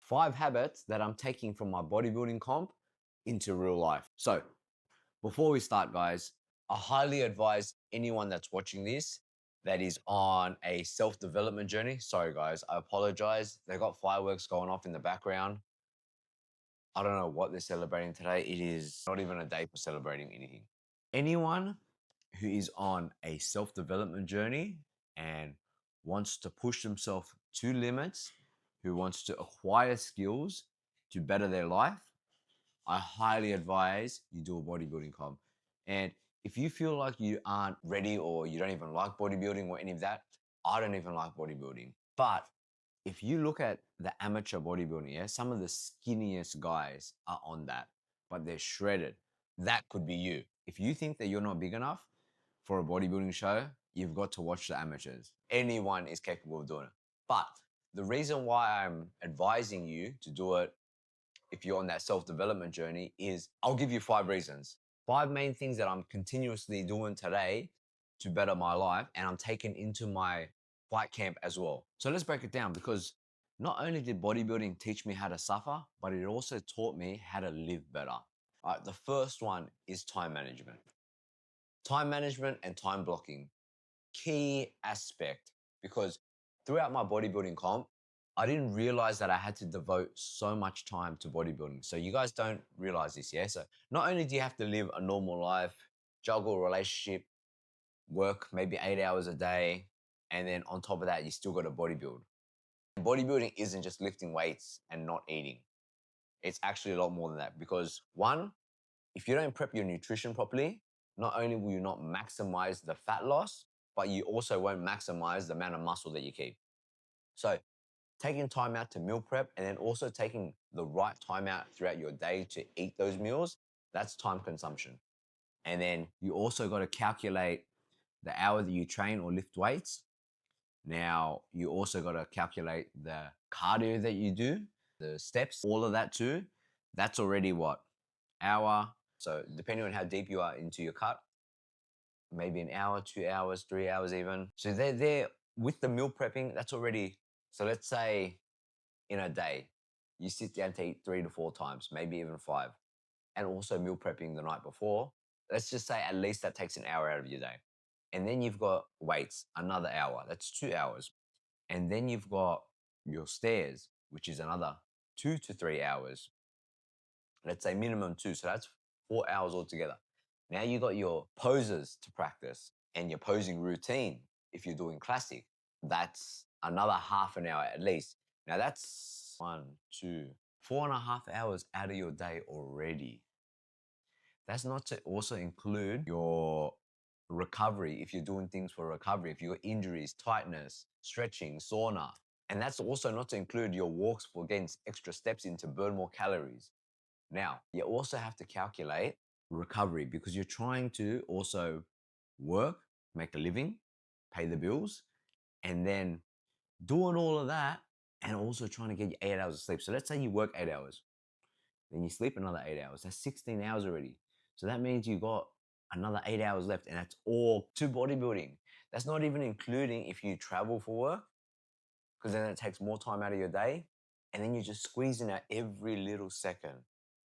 5 habits that I'm taking from my bodybuilding comp into real life. So, before we start, guys, I highly advise anyone that's watching this that is on a self development journey. Sorry, guys, I apologize. They got fireworks going off in the background. I don't know what they're celebrating today. It is not even a day for celebrating anything. Anyone who is on a self development journey and wants to push themselves to limits, who wants to acquire skills to better their life, I highly advise you do a bodybuilding comp. And if you feel like you aren't ready or you don't even like bodybuilding or any of that, I don't even like bodybuilding. But if you look at the amateur bodybuilding, yeah, some of the skinniest guys are on that, but they're shredded. That could be you. If you think that you're not big enough for a bodybuilding show, you've got to watch the amateurs. Anyone is capable of doing it. But the reason why I'm advising you to do it if you're on that self-development journey is I'll give you 5 reasons. 5 main things that I'm continuously doing today to better my life and I'm taking into my fight camp as well. So let's break it down because not only did bodybuilding teach me how to suffer, but it also taught me how to live better. All right, the first one is time management. Time management and time blocking. Key aspect because throughout my bodybuilding comp, I didn't realize that I had to devote so much time to bodybuilding. So you guys don't realize this, yeah? So not only do you have to live a normal life, juggle a relationship, work maybe 8 hours a day, and then on top of that, you still got to bodybuild. Bodybuilding isn't just lifting weights and not eating. It's actually a lot more than that because one, if you don't prep your nutrition properly, not only will you not maximize the fat loss, but you also won't maximize the amount of muscle that you keep. So taking time out to meal prep and then also taking the right time out throughout your day to eat those meals, that's time consumption. And then you also got to calculate the hour that you train or lift weights. Now, you also got to calculate the cardio that you do, the steps, all of that too. That's already what? Hour. So depending on how deep you are into your cut, maybe an hour, 2 hours, 3 hours even. So they're there with the meal prepping, that's already, so let's say in a day, you sit down to eat 3 to 4 times, maybe even 5, and also meal prepping the night before. Let's just say at least that takes an hour out of your day. And then you've got weights, another hour, that's 2 hours. And then you've got your stairs, which is another 2 to 3 hours. Let's say minimum 2, so that's 4 hours altogether. Now you got your poses to practice and your posing routine. If you're doing classic, that's another half an hour at least. Now that's 1, 2, 4.5 hours out of your day already. That's not to also include your recovery. If you're doing things for recovery, if you got injuries, tightness, stretching, sauna. And that's also not to include your walks for getting extra steps in to burn more calories. Now, you also have to calculate recovery because you're trying to also work, make a living, pay the bills, and then doing all of that and also trying to get you 8 hours of sleep. So let's say you work 8 hours, then you sleep another 8 hours. That's 16 hours already. So that means you got another 8 hours left, and that's all to bodybuilding. That's not even including if you travel for work, because then it takes more time out of your day, and then you're just squeezing out every little second.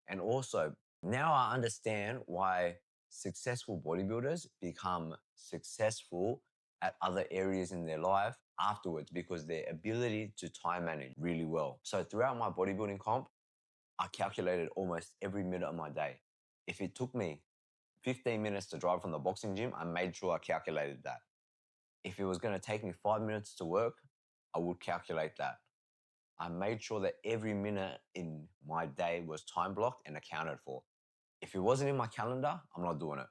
And also, now I understand why successful bodybuilders become successful at other areas in their life afterwards because their ability to time manage really well. So throughout my bodybuilding comp, I calculated almost every minute of my day. If it took me 15 minutes to drive from the boxing gym, I made sure I calculated that. If it was going to take me 5 minutes to work, I would calculate that. I made sure that every minute in my day was time blocked and accounted for. If it wasn't in my calendar, I'm not doing it.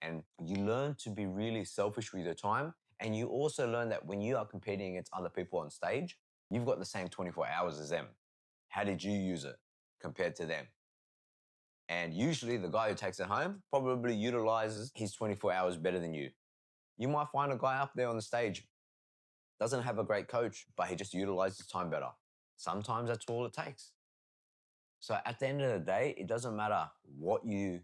And you learn to be really selfish with your time. And you also learn that when you are competing against other people on stage, you've got the same 24 hours as them. How did you use it compared to them? And usually the guy who takes it home probably utilizes his 24 hours better than you. You might find a guy up there on the stage, doesn't have a great coach, but he just utilizes time better. Sometimes that's all it takes. So at the end of the day, it doesn't matter what you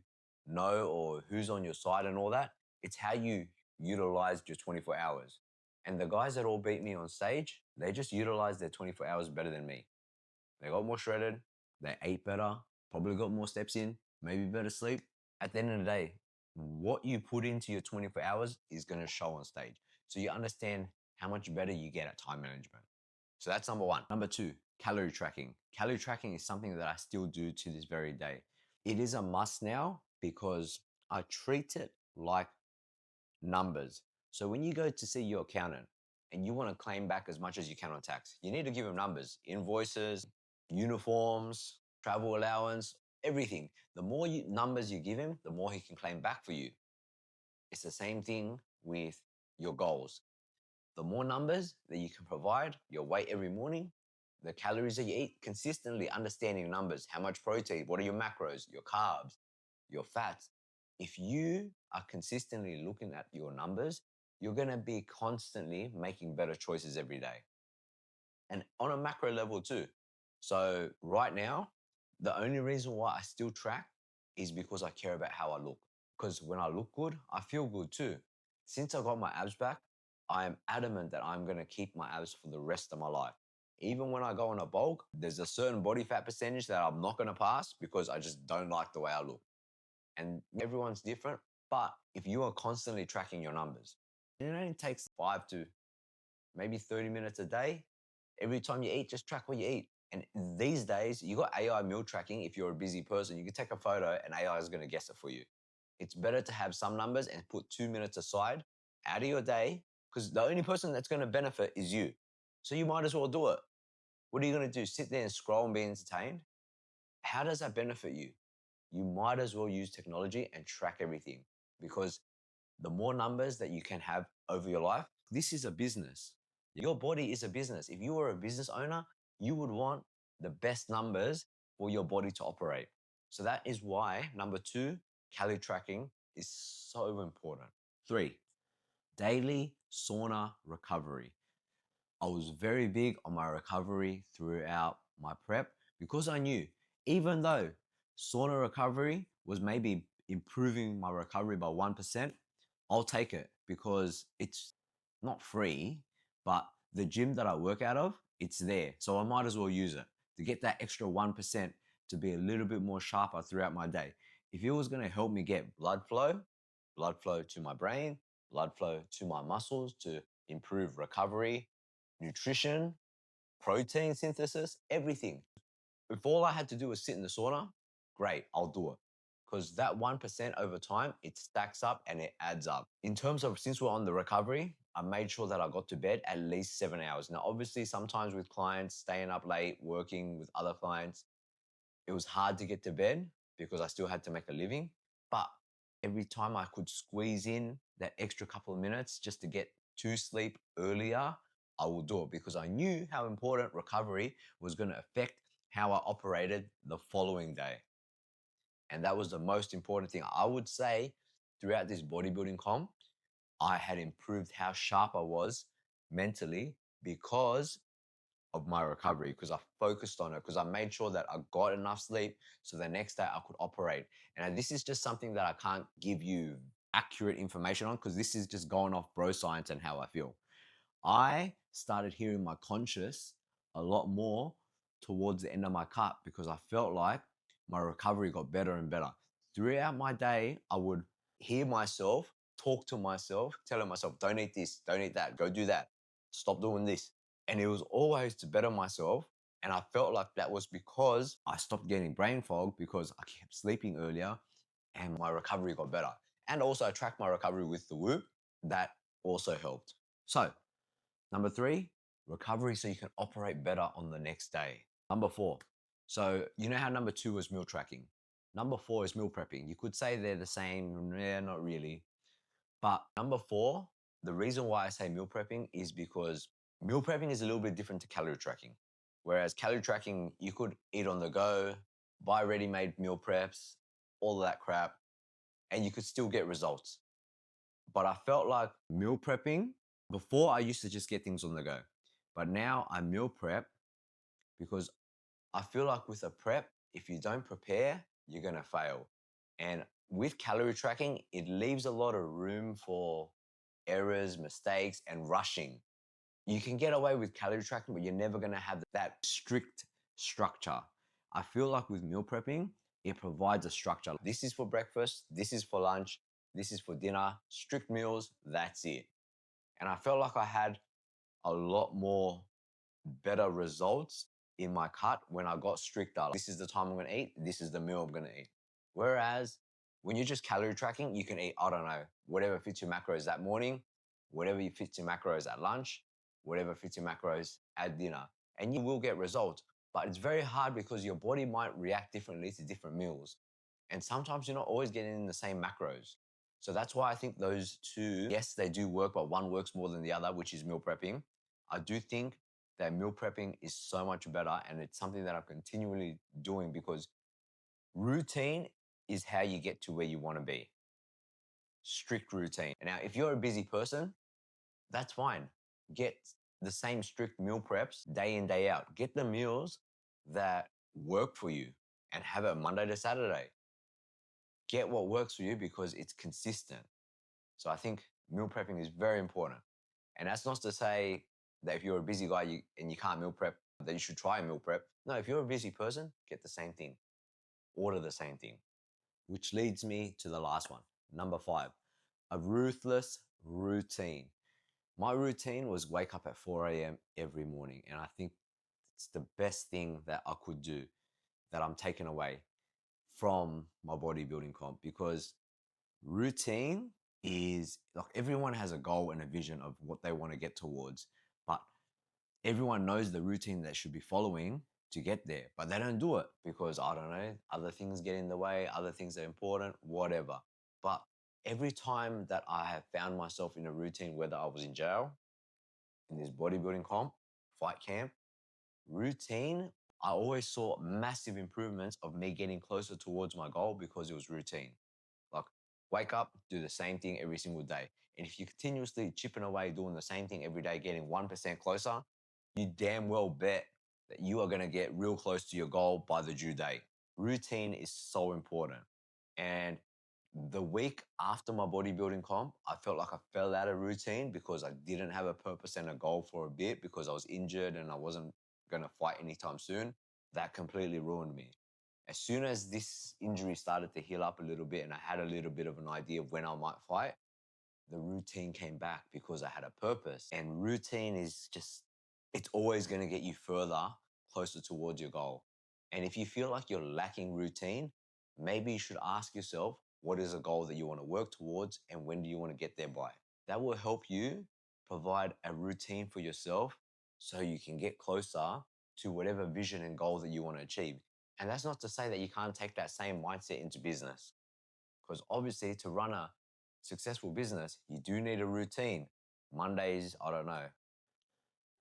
know or who's on your side and all that. It's how you utilized your 24 hours. And the guys that all beat me on stage, they just utilized their 24 hours better than me. they got more shredded, they ate better, probably got more steps in, maybe better sleep. At the end of the day, what you put into your 24 hours is going to show on stage. So you understand how much better you get at time management. So that's number one. Number two, calorie tracking. Calorie tracking is something that I still do to this very day. It is a must now because I treat it like numbers. So when you go to see your accountant and you want to claim back as much as you can on tax, you need to give him numbers, invoices, uniforms, travel allowance, everything. The more numbers you give him, the more he can claim back for you. It's the same thing with your goals. The more numbers that you can provide, your weight every morning, the calories that you eat, consistently understanding numbers, how much protein, what are your macros, your carbs, your fats. If you are consistently looking at your numbers, you're going to be constantly making better choices every day. And on a macro level too. So right now, the only reason why I still track is because I care about how I look. Because when I look good, I feel good too. Since I got my abs back, I am adamant that I'm going to keep my abs for the rest of my life. Even when I go on a bulk, there's a certain body fat percentage that I'm not going to pass because I just don't like the way I look. And everyone's different. But if you are constantly tracking your numbers, it only takes 5 to maybe 30 minutes a day. Every time you eat, just track what you eat. And these days, you got AI meal tracking. If you're a busy person, you can take a photo and AI is going to guess it for you. It's better to have some numbers and put 2 minutes aside out of your day because the only person that's going to benefit is you. So you might as well do it. What are you going to do? Sit there and scroll and be entertained? How does that benefit you? You might as well use technology and track everything because the more numbers that you can have over your life, this is a business. Your body is a business. If you were a business owner, you would want the best numbers for your body to operate. So that is why number two, calorie tracking is so important. Three, daily sauna recovery. I was very big on my recovery throughout my prep because I knew even though sauna recovery was maybe improving my recovery by 1%, I'll take it because it's not free, but the gym that I work out of, it's there. So I might as well use it to get that extra 1% to be a little bit more sharper throughout my day. If it was going to help me get blood flow to my brain, blood flow to my muscles to improve recovery, nutrition, protein synthesis, everything. If all I had to do was sit in the sauna, great, I'll do it. Because that 1% over time, it stacks up and it adds up. In terms of, since we're on the recovery, I made sure that I got to bed at least 7 hours. Now, obviously, sometimes with clients, staying up late, working with other clients, it was hard to get to bed because I still had to make a living. But every time I could squeeze in that extra couple of minutes just to get to sleep earlier, I will do it because I knew how important recovery was going to affect how I operated the following day. And that was the most important thing. I would say throughout this bodybuilding comp, I had improved how sharp I was mentally because of my recovery, because I focused on it, because I made sure that I got enough sleep so the next day I could operate. And this is just something that I can't give you accurate information on because this is just going off bro science and how I feel. I started hearing my conscious a lot more towards the end of my cut because I felt like my recovery got better and better. Throughout my day, I would hear myself, talk to myself, telling myself, don't eat this, don't eat that, go do that, stop doing this. And it was always to better myself. And I felt like that was because I stopped getting brain fog because I kept sleeping earlier and my recovery got better. And also I tracked my recovery with the Whoop. That also helped. So number three, recovery so you can operate better on the next day. Number four. So you know how number two was meal tracking. Number four is meal prepping. You could say they're the same. Yeah, not really. But number four, the reason why I say meal prepping is because meal prepping is a little bit different to calorie tracking. Whereas calorie tracking, you could eat on the go, buy ready-made meal preps, all of that crap, and you could still get results. But I felt like meal prepping, before I used to just get things on the go. But now I meal prep because I feel like with a prep, if you don't prepare, you're going to fail. And with calorie tracking, it leaves a lot of room for errors, mistakes, and rushing. You can get away with calorie tracking, but you're never going to have that strict structure. I feel like with meal prepping, it provides a structure. This is for breakfast, this is for lunch, this is for dinner, strict meals, that's it. And I felt like I had a lot more better results in my cut when I got stricter. This is the time I'm gonna eat, this is the meal I'm gonna eat. Whereas when you're just calorie tracking, you can eat, I don't know, whatever fits your macros that morning, whatever fits your macros at lunch, whatever fits your macros at dinner. And you will get results. But it's very hard because your body might react differently to different meals. And sometimes you're not always getting in the same macros. So that's why I think those two, yes, they do work, but one works more than the other, which is meal prepping. I do think that meal prepping is so much better, and it's something that I'm continually doing because routine is how you get to where you want to be. Strict routine. Now, if you're a busy person, that's fine. Get the same strict meal preps day in, day out. Get the meals that work for you and have it Monday to Saturday. Get what works for you because it's consistent. So I think meal prepping is very important. And that's not to say that if you're a busy guy and you can't meal prep, that you should try a meal prep. No, if you're a busy person, get the same thing. Order the same thing. Which leads me to the last one. Number 5, a ruthless routine. My routine was wake up at 4 a.m. every morning. And I think it's the best thing that I could do that I'm taking away from my bodybuilding comp, because routine is like everyone has a goal and a vision of what they want to get towards, but everyone knows the routine they should be following to get there, but they don't do it because, I don't know, other things get in the way, other things are important, whatever. But every time that I have found myself in a routine, whether I was in jail, in this bodybuilding comp, fight camp, routine, I always saw massive improvements of me getting closer towards my goal because it was routine. Like, wake up, do the same thing every single day. And if you're continuously chipping away, doing the same thing every day, getting 1% closer, you damn well bet that you are going to get real close to your goal by the due date. Routine is so important. And the week after my bodybuilding comp, I felt like I fell out of routine because I didn't have a purpose and a goal for a bit because I was injured and I wasn't going to fight anytime soon. That completely ruined me. As soon as this injury started to heal up a little bit and I had a little bit of an idea of when I might fight, the routine came back because I had a purpose. And routine is just, it's always going to get you further, closer towards your goal. And if you feel like you're lacking routine, maybe you should ask yourself, what is a goal that you want to work towards and when do you want to get there by? That will help you provide a routine for yourself so you can get closer to whatever vision and goal that you want to achieve. And that's not to say that you can't take that same mindset into business, because obviously to run a successful business, you do need a routine. Mondays, I don't know,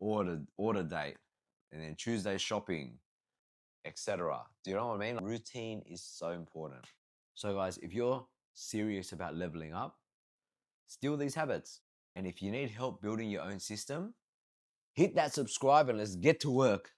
order date, and then Tuesday shopping, etc. Do you know what I mean? Routine is so important. So guys, if you're serious about leveling up, steal these habits. And if you need help building your own system, hit that subscribe and let's get to work.